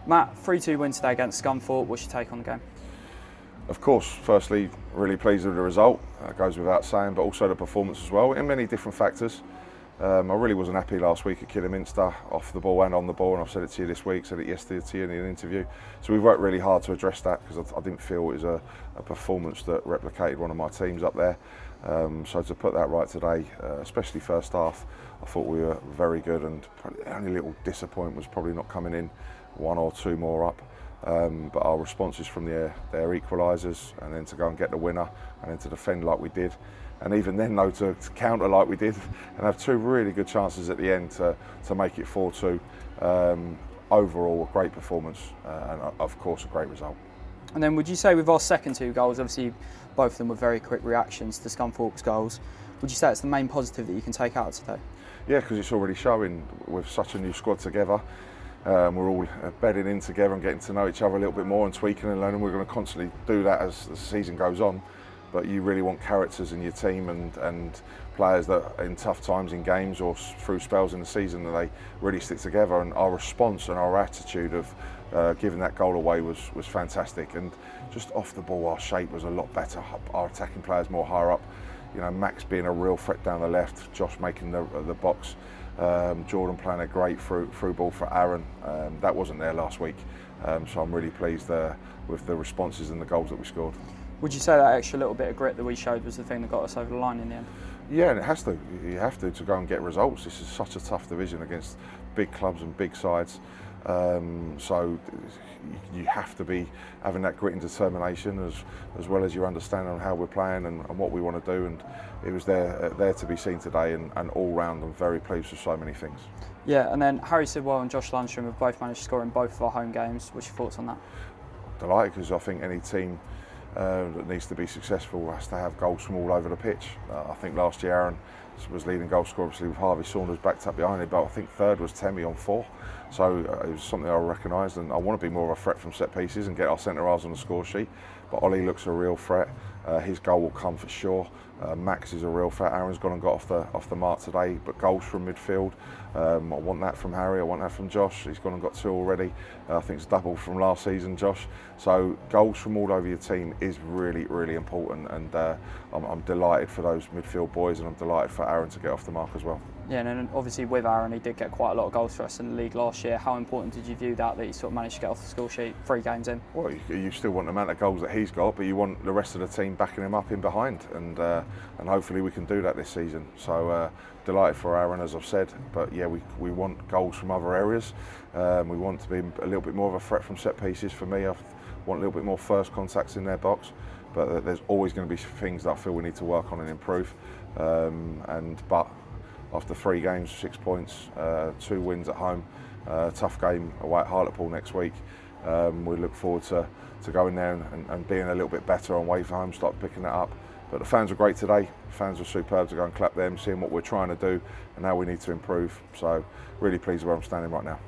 Matt, 3-2 win today against Scunthorpe. What's your take on the game? Of course, firstly, really pleased with the result. Goes without saying, but also the performance as well, in many different factors. I really wasn't happy last week at Kidderminster, off the ball and on the ball, and I've said it to you this week, said it yesterday to you in an interview. So we've worked really hard to address that, because I didn't feel it was a performance that replicated one of my teams up there. So to put that right today, especially first half, I thought we were very good, and probably the only little disappointment was probably not coming in one or two more up. But our responses from their equalisers, and then to go and get the winner, and then to defend like we did, and even then though to counter like we did, and have two really good chances at the end to make it 4-2. Overall, a great performance, and of course a great result. And then would you say with our second two goals, obviously both of them were very quick reactions to Scunthorpe's goals, would you say it's the main positive that you can take out of today? Yeah, because it's already showing with such a new squad together. We're all bedding in together and getting to know each other a little bit more and tweaking and learning. We're going to constantly do that as the season goes on. But you really want characters in your team and players that in tough times in games or through spells in the season that they really stick together. And our response and our attitude of giving that goal away was fantastic. And just off the ball, our shape was a lot better. Our attacking players more higher up. You know, Max being a real threat down the left, Josh making the box. Jordan playing a great through ball for Aaron. That wasn't there last week, so I'm really pleased with the responses and the goals that we scored. Would you say that extra little bit of grit that we showed was the thing that got us over the line in the end? Yeah, and it has to. You have to go and get results. This is such a tough division against big clubs and big sides. So you have to be having that grit and determination as well as your understanding on how we're playing and what we want to do, and it was there to be seen today, and all round I'm very pleased with so many things. Yeah, and then Harry Sidwell and Josh Lundstrom have both managed to score in both of our home games. What's your thoughts on that? Delighted, because I think any team that needs to be successful has to have goals from all over the pitch. I think last year Aaron was leading goal scorer, obviously with Harvey Saunders backed up behind him, but I think third was Temi on 4. So it was something I recognised, and I want to be more of a threat from set pieces and get our centre halves on the score sheet. But Ollie looks a real threat. His goal will come for sure. Max is a real threat. Aaron's gone and got off the mark today, but goals from midfield. I want that from Harry. I want that from Josh. He's gone and got 2 already. I think it's double from last season, Josh. So goals from all over your team is really, really important, and I'm delighted for those midfield boys, and I'm delighted for Aaron to get off the mark as well. Yeah, and then obviously with Aaron, he did get quite a lot of goals for us in the league last year. How important did you view that he sort of managed to get off the score sheet 3 games in? Well, you still want the amount of goals that he's got, but you want the rest of the team backing him up in behind, and hopefully we can do that this season. So delighted for Aaron, as I've said, but yeah, we want goals from other areas. We want to be a little bit more of a threat from set pieces. For me, I want a little bit more first contacts in their box, but there's always going to be things that I feel we need to work on and improve. But after 3 games, 6 points, 2 wins at home, tough game away at Hartlepool next week. We look forward to going there and being a little bit better on way for home, start picking that up. But the fans were great today. The fans were superb to go and clap them, seeing what we're trying to do and how we need to improve. So really pleased where I'm standing right now.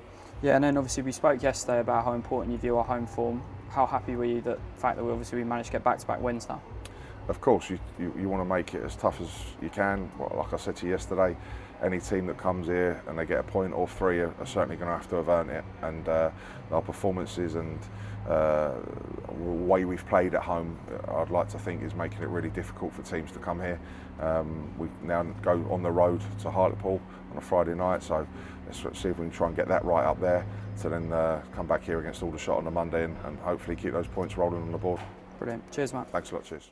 Yeah, and then obviously we spoke yesterday about how important you view our home form. How happy were you that the fact that we managed to get back-to-back wins now? Of course, you want to make it as tough as you can. Well, like I said to you yesterday, any team that comes here and they get a point or 3 are certainly going to have earned it. And our performances and the way we've played at home, I'd like to think, is making it really difficult for teams to come here. We now go on the road to Hartlepool on a Friday night, so let's see if we can try and get that right up there to then come back here against Aldershot on the Monday and hopefully keep those points rolling on the board. Brilliant. Cheers, Matt. Thanks a lot. Cheers.